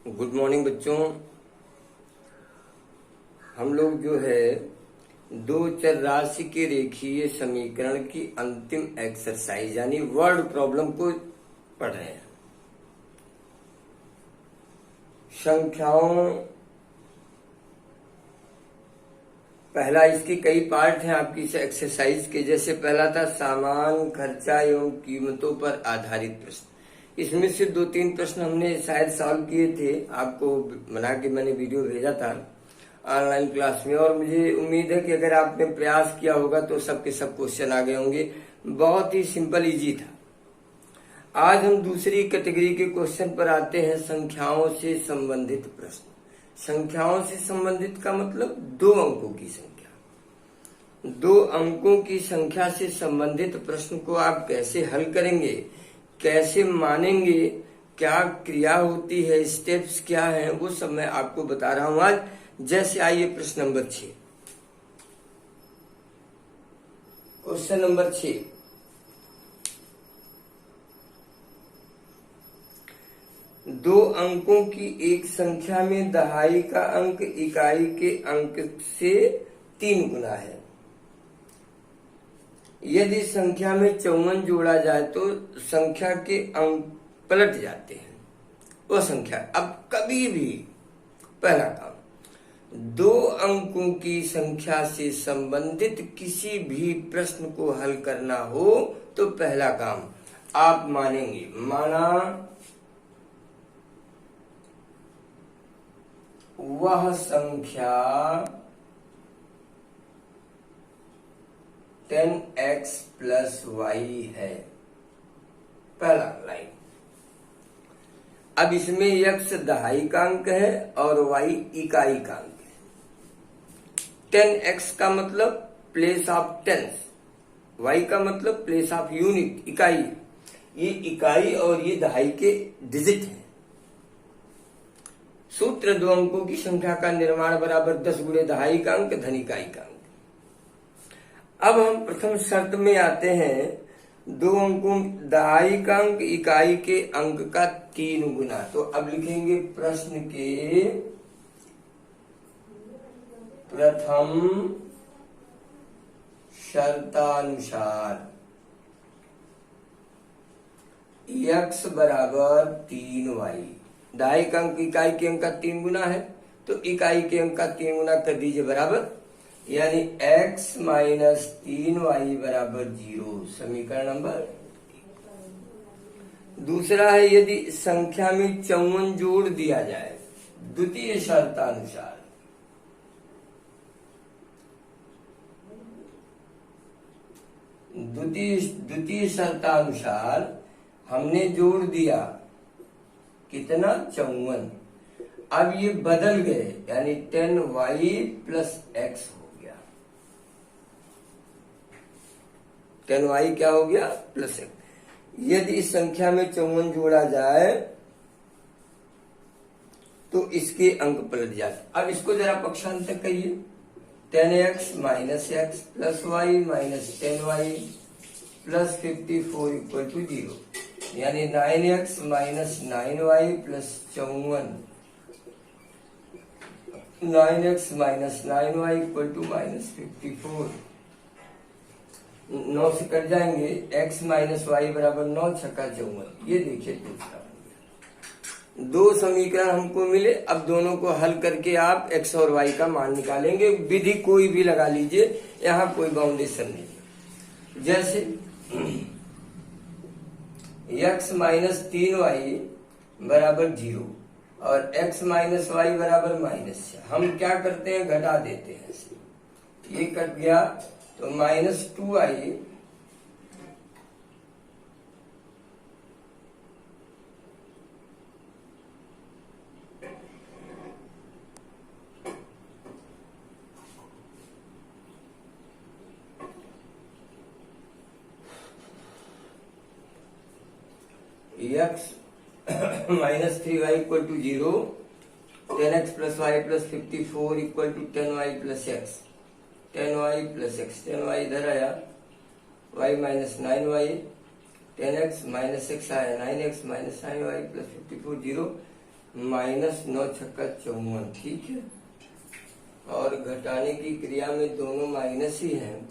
Good morning बच्चों। हम लोग जो है दो चर राशि के रेखीय समीकरण की अंतिम एक्सरसाइज यानी वर्ड प्रॉब्लम को पढ़ रहे हैं। संख्याओं पहला इसके कई पार्ट हैं आपकी इस एक्सरसाइज के। जैसे पहला था सामान खर्चा एवं कीमतों पर आधारित प्रश्न। इसमें से 2-3 प्रश्न हमने शायद सॉल्व किए थे, आपको बना के मैंने वीडियो भेजा था ऑनलाइन क्लास में, और मुझे उम्मीद है कि अगर आपने प्रयास किया होगा तो सबके सब क्वेश्चन आ गए होंगे। बहुत ही सिंपल इजी था। आज हम दूसरी कैटेगरी के क्वेश्चन पर आते हैं, संख्याओं से संबंधित प्रश्न। संख्याओं से संबंधित का मतलब 2 अंकों की संख्या। 2 अंकों की संख्या से संबंधित प्रश्न को आप कैसे हल करेंगे, कैसे मानेंगे, क्या क्रिया होती है, स्टेप्स क्या हैं, वो सब मैं आपको बता रहा हूं आज। जैसे आइए प्रश्न नंबर 6। क्वेश्चन नंबर 6, दो अंकों की एक संख्या में दहाई का अंक इकाई के अंक से 3 गुना है। यदि संख्या में 54 जोड़ा जाए तो संख्या के अंक पलट जाते हैं। वो संख्या अब कभी भी पहला काम, 2 अंकों की संख्या से संबंधित किसी भी प्रश्न को हल करना हो तो पहला काम आप मानेंगे, माना वह संख्या 10x प्लस y है। पहला लाइन। अब इसमें x दहाई का अंक है और y इकाई का अंक है। 10x का मतलब प्लेस ऑफ टेंस, y का मतलब प्लेस ऑफ यूनिट, इकाई। ये इकाई और ये दहाई के डिजिट हैं। सूत्र 2 अंकों की संख्या का निर्माण बराबर 10 गुणे दहाई का अंक धन इकाई का अंक। अब हम प्रथम शर्त में आते हैं, 2 अंकों दहाई का अंक इकाई के अंक का 3 गुना। तो अब लिखेंगे प्रश्न के प्रथम शर्तानुसार x बराबर 3y। दहाई का अंक इकाई के अंक का 3 गुना है, तो इकाई के अंक का 3 गुना कर दीजिए बराबर, यानी x माइनस 3y बराबर 0। समीकरण नंबर। दूसरा है, यदि संख्या में 54 जोड़ दिया जाए द्वितीय शर्तानुसार, द्वितीय शर्तानुसार हमने जोड़ दिया कितना, 54। अब ये बदल गए, यानी 10y प्लस x हो गया। 10y क्या हो गया, प्लस x। यदि इस संख्या में 54 जोड़ा जाए तो इसके अंक पलट जाते। अब इसको जरा पक्षांतर करिए, 10x minus x plus y minus 10y plus 54 equal to 0, यानी 9x minus 9y plus 54, 9x minus 9y equal to minus 54। 9 से कट जाएंगे, x माइनस y बराबर 9 छक्का 54। ये देखिए दूसरा बन गया। 2 समीकरण हमको मिले। अब दोनों को हल करके आप x और y का मान निकालेंगे। विधि कोई भी लगा लीजिए, यहाँ कोई बाउंडेशन नहीं। जैसे x माइनस 3y बराबर 0 और x माइनस y बराबर माइनस। हम क्या करते हैं, घटा देते हैं। ये कट गया तो minus 2y x minus 3y equal to 0, 10x plus y plus 54 equal to 10y plus x, 10y plus x, 10y इधर आया, y minus 9y, 10x minus 6 आया, 9x माइनस 9y प्लस 54 0। -9 छक्का 54, ठीक है। और घटाने की क्रिया में दोनों माइनस ही हैं,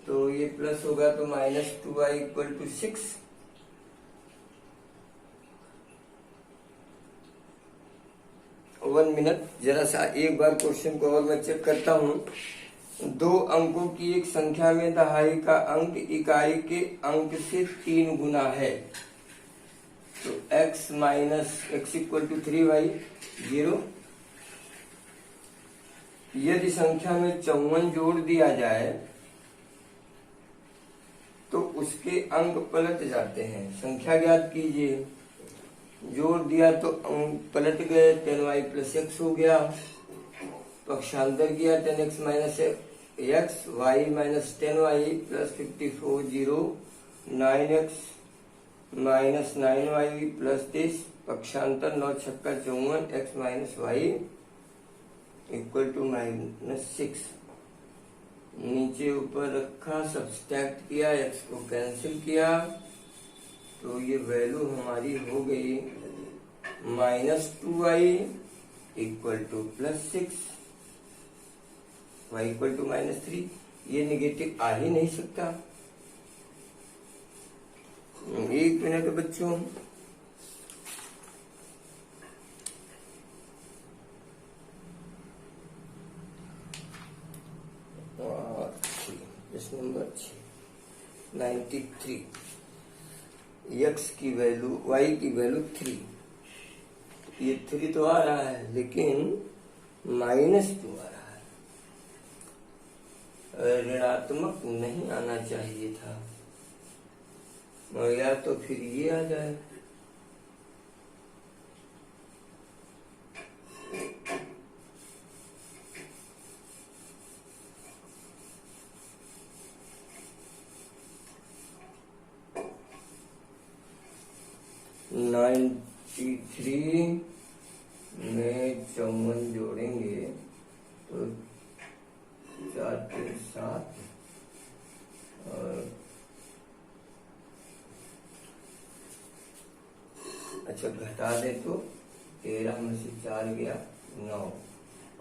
तो ये प्लस होगा, तो -2y = 6। वन मिनट, जरा सा एक बार क्वेश्चन को और मैं चेक करता हूँ। 2 अंकों की एक संख्या में दहाई का अंक इकाई के अंक से 3 गुना है, तो x = 3y 0। यदि संख्या में 54 जोड़ दिया जाए तो उसके अंक पलट जाते हैं। संख्या ज्ञात कीजिए। जोड़ दिया तो अंक पलट गए, 10y + x हो गया। पक्षांतर किया 10x - x, y - 10y + 54 0, 9x - 9y + 10। पक्षांतर 9 छक्का 54, x - y = -6। नीचे ऊपर रखा, सब्सट्रैक्ट किया, x को कैंसिल किया, तो ये वैल्यू हमारी हो गई -2y = +6, y = -3। ये निगेटिव आ ही नहीं सकता। एक मिनट बच्चों, प्रश्न नंबर 93। x की वैल्यू, y की वैल्यू 3, ये 3 तो आ रहा है लेकिन -2 आ रहा है। ऋणात्मक नहीं आना चाहिए था, या तो फिर ये आ जाए। में 54 जोड़ेंगे तो 4 3 7, और अच्छा घटा दे तो 13 में से 4 गया 9,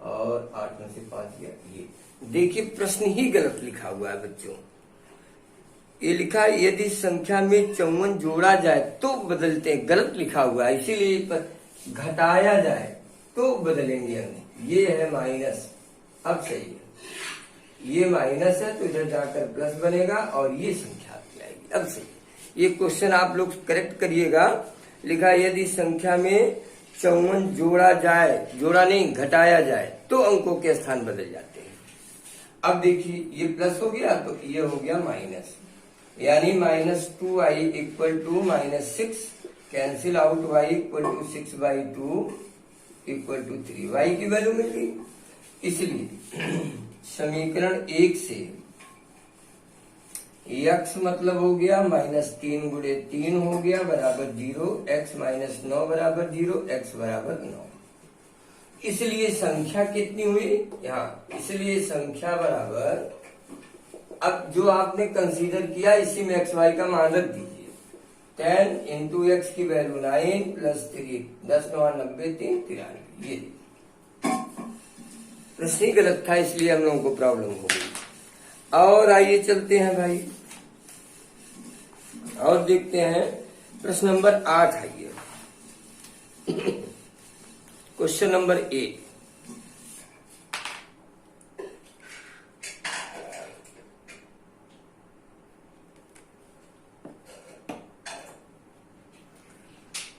और 8 में से 5 गया। ये देखिए प्रश्न ही गलत लिखा हुआ है बच्चों। ये लिखा है यदि संख्या में 54 जोड़ा जाए तो बदलते हैं, गलत लिखा हुआ है, इसीलिए पर घटाया जाए तो बदलेंगे हमने। ये है माइनस, अब सही है, ये माइनस है तो इधर जाकर प्लस बनेगा और ये संख्या आएगी, अब सही है। ये क्वेश्चन आप लोग करेक्ट करिएगा। लिखा यदि संख्या में 54 जोड़ा जाए, जोड़ा नहीं घटाया जाए, तो अंकों के स्थान बदल जाते हैं। अब देखिए ये प्लस हो गया तो ये हो गया माइनस, यानी -2y = -6, cancel out y = 6/2 = 3, y की वैल्यू मिल गई। इसलिए समीकरण 1 से x मतलब हो गया -3 × 3 हो गया बराबर 0, x - 9 बराबर 0, x बराबर 9। इसलिए संख्या कितनी हुई यहाँ, इसलिए संख्या बराबर, अब जो आपने कंसीडर किया इसी में x y का मान रख दीजिए। 10 × x की वैल्यू 9 + 3, 10 9 90 3 93। ये प्रश्न ही गलत था, इसलिए हम लोगों को प्रॉब्लम हो गई। और आइए चलते हैं भाई और देखते हैं प्रश्न नंबर 8। आइए क्वेश्चन नंबर 8।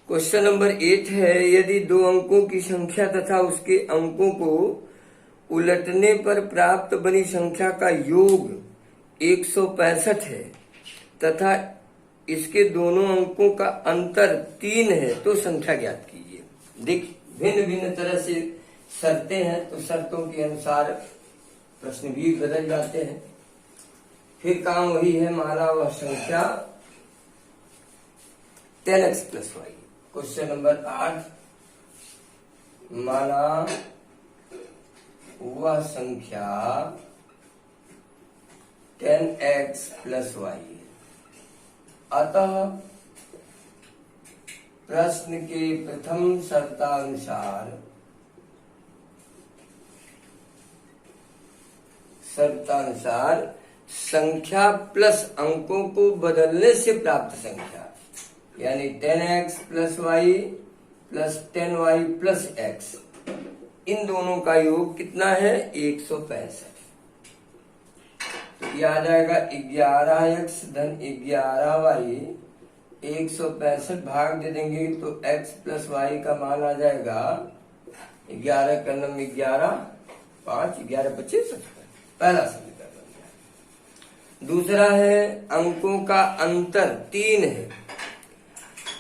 क्वेश्चन नंबर 8 है यदि 2 अंकों की संख्या तथा उसके अंकों को उलटने पर प्राप्त बनी संख्या का योग 165 है तथा इसके दोनों अंकों का अंतर 3 है, तो संख्या ज्ञात कीजिए। देखिए भिन्न भिन्न तरह से शर्तें हैं, तो शर्तों के अनुसार प्रश्न भी बदल जाते हैं। फिर काम वही है, माना वह संख्या 10x + y। क्वेश्चन नंबर 8, माना वह संख्या 10x + y। अतः प्रश्न के प्रथम शर्तानुसार संख्या प्लस अंकों को बदलने से प्राप्त संख्या यानी 10x plus y plus 10y plus x, इन दोनों का योग कितना है 165। तो यह आ जाएगा 11x धन 11y 165 भाग दे देंगे तो x प्लस वाई का मान आ जाएगा 11 का नम 11 5 11 25। पहला समीकरण बन गया। दूसरा है अंकों का अंतर 3 है,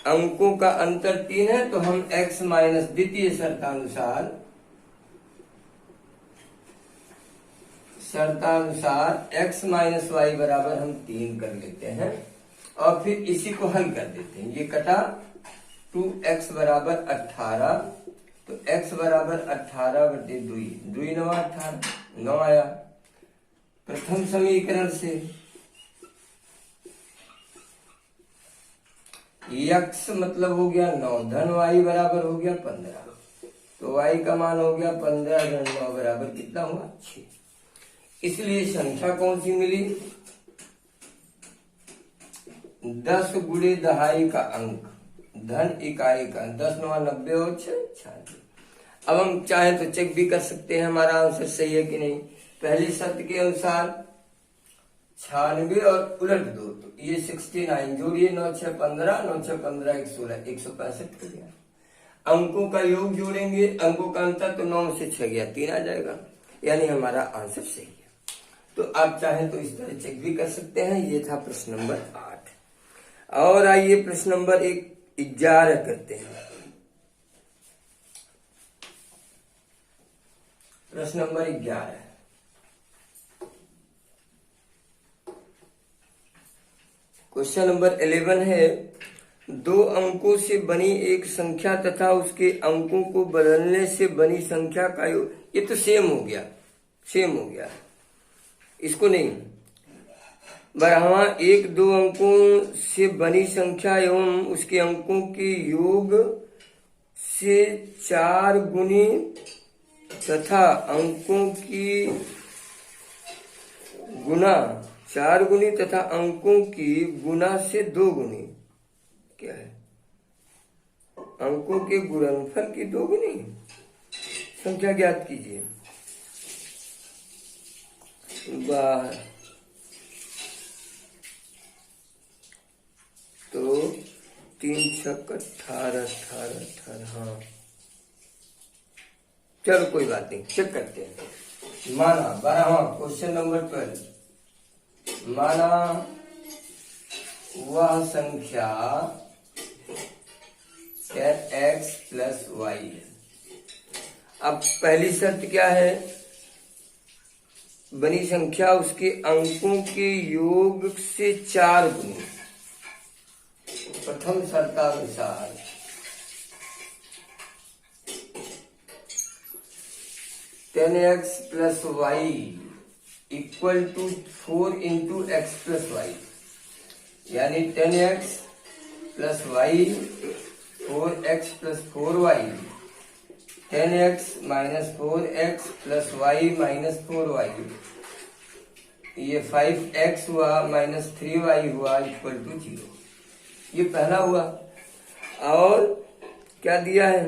अंकों का अंतर 3 है तो हम x माइनस द्वितीय शर्तानुसार x माइनस वाई बराबर हम 3 कर लेते हैं और फिर इसी को हल कर देते हैं। ये कटा 2x बराबर 18 तो x बराबर 18 बटे 2 9 18 9 आया प्रथम समीकरण से। x मतलब हो गया 9 धन y बराबर हो गया 15 तो y का मान हो गया 15 धन 9 बराबर कितना हुआ 6। इसलिए संख्या कौन सी मिली 10 गुणे दहाई का अंक धन इकाई का 10 9 90 और 6 96। अब हम चाहे तो चेक भी कर सकते हैं हमारा आंसर सही है कि नहीं। पहली शर्त के अनुसार 96 और उलट दो तो ये 69 जोड़िए 9 6 15 9 6 15 16 165 हो गया। अंकों का योग जोड़ेंगे अंकों का अंतर तो 9 से 6 गया 3 आ जाएगा यानी हमारा आंसर सही है। तो आप चाहें तो इस तरह चेक भी कर सकते हैं। ये था प्रश्न नंबर 8 और आइए प्रश्न नंबर 11 करते हैं। प्रश्न नंबर 11 क्वेश्चन नंबर 11 है 2 अंकों से बनी एक संख्या तथा उसके अंकों को बदलने से बनी संख्या का योग। ये तो सेम हो गया इसको नहीं बराबर 1 2 अंकों से बनी संख्या एवं उसके अंकों के योग से 4 गुनी तथा अंकों की गुना 4 गुनी तथा अंकों की गुना से 2 गुनी क्या है अंकों के गुणनफल की 2 गुनी संख्या ज्ञात कीजिए। तो 3 छक 18 18 18 हाँ चलो कोई बात नहीं चेक करते हैं। माना 12वां क्वेश्चन नंबर 12 माना वह संख्या 10x प्लस वाई है। अब पहली शर्त क्या है बनी संख्या उसके अंकों के योग से 4 गुनी। प्रथम शर्तानुसार ten x plus y equal to 4 into x plus y यानी 10x plus y 4x plus 4y 10x minus 4x plus y minus 4y ये 5x हुआ माइनस 3y हुआ इक्वल टू 0। ये पहला हुआ और क्या दिया है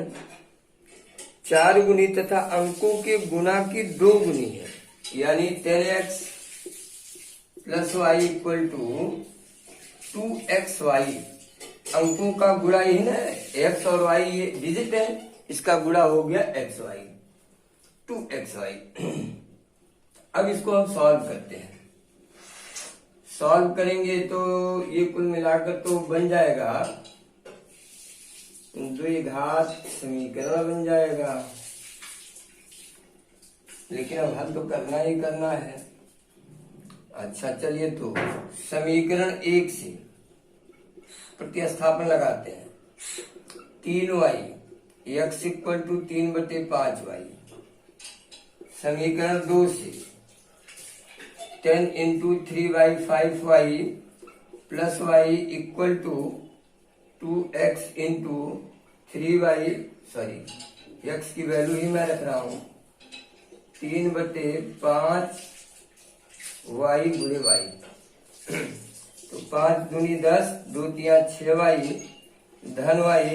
4 गुनी तथा अंकों के गुना की 2 गुनी है यानी 10x plus y equal to 2xy। अंकों का गुणा ही ना x और y ये डिजिट है इसका गुणा हो गया xy 2xy। अब इसको हम सॉल्व करते हैं। सॉल्व करेंगे तो ये कुल मिलाकर तो बन जाएगा द्विघात समीकरण बन जाएगा लेकिन अब हल तो करना ही करना है। अच्छा चलिए तो समीकरण 1 से प्रतिस्थापन लगाते हैं 3y x equal to 3/5y। समीकरण 2 से 10 into 3y 5y plus y equal to 2x into 3y, sorry x की वैल्यू ही मैं रख रहा हूं 3/5 वाई गुणे वाई। तो 5 दूनी 10, 2 तिया 6y धन वाई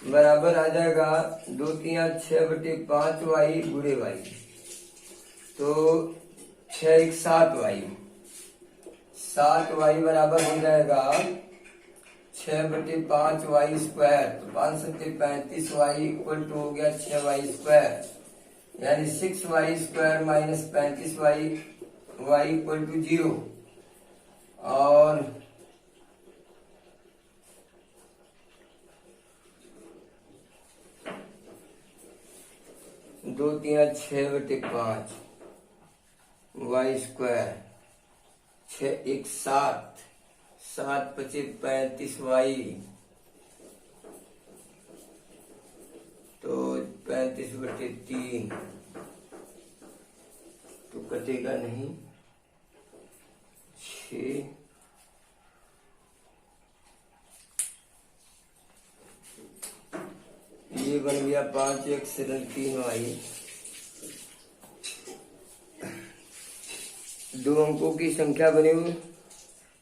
बराबर आ जाएगा 2 तिया 6/5 वाई गुणे वाई। तो 6 1 7 वाई, 7 वाई बराबर हो जाएगा 6/5 वाई स्क्वायर। तो 5 7 35 वाई इक्वल टू हो गया 6 वाई स्क्वायर, यानी 6 y square minus 35 y y equal to 0। और दो तिया 6/5 वाई स्क्वायर, 6 1 7, 7 25 35 वाई, तो 35/3 तो कटेगा नहीं 6, ये बन गया 5 1 सरल 3 वाई। दो अंकों की संख्या बनी हुई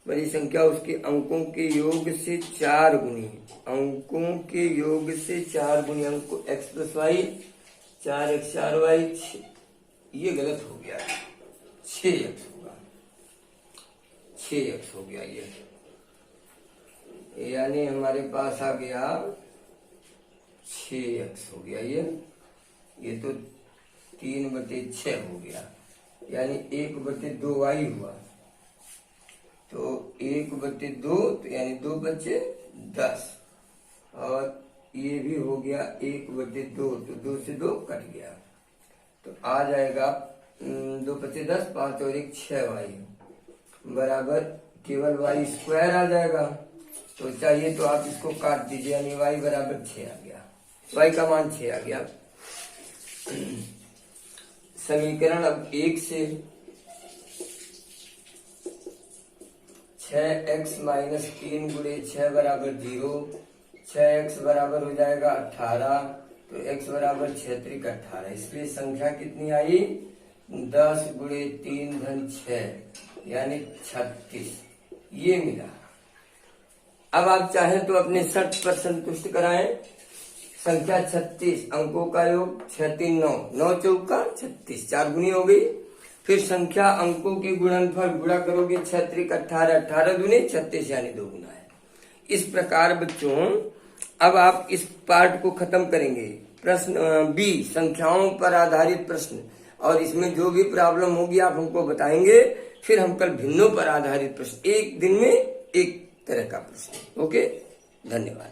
बड़ी संख्या, उसके अंकों के योग से 4 गुनी, अंकों के योग से 4 गुनी अंक x plus y, 4x 4 Y, ये गलत हो गया, 6x होगा, 6x हो गया ये, यानी हमारे पास आ गया 6x हो गया ये तो 3/6 हो गया, यानी 1/2 वाई हुआ। तो 1/2 तो यानी 2 बचे 10, और ये भी हो गया 1/2, तो 2 से 2 कट गया, तो आ जाएगा 2 बचे 10, 5 और 1 6 वाई बराबर केवल वाई स्क्वायर आ जाएगा। तो चाहिए तो आप इसको काट दीजिए, यानी वाई बराबर 6 आ गया, वाई का मान 6 आ गया। समीकरण अब 1 से 6x माइनस 3 गुणे 6 बराबर 0, 6x बराबर हो जाएगा 18, तो x बराबर 6 त्रिक 18, इसलिए संख्या कितनी आई 10 गुणे 3 धन 6 यानी 36, ये मिला। अब आप चाहें तो अपने शर्त पर संतुष्ट कराएं, संख्या 36, अंकों का योग 6 3 9, 9 चौका 36, 4 गुनी हो गई। फिर संख्या अंकों के गुणनफल गुणा करोगे 6 त्रिक 18, 18 दूनी 36 यानी 2 गुना है। इस प्रकार बच्चों अब आप इस पार्ट को खत्म करेंगे। प्रश्न बी, संख्याओं पर आधारित प्रश्न, और इसमें जो भी प्रॉब्लम होगी आप हमको बताएंगे। फिर हम कल भिन्नों पर आधारित प्रश्न, एक दिन में एक तरह का प्रश्न। ओके, धन्यवाद।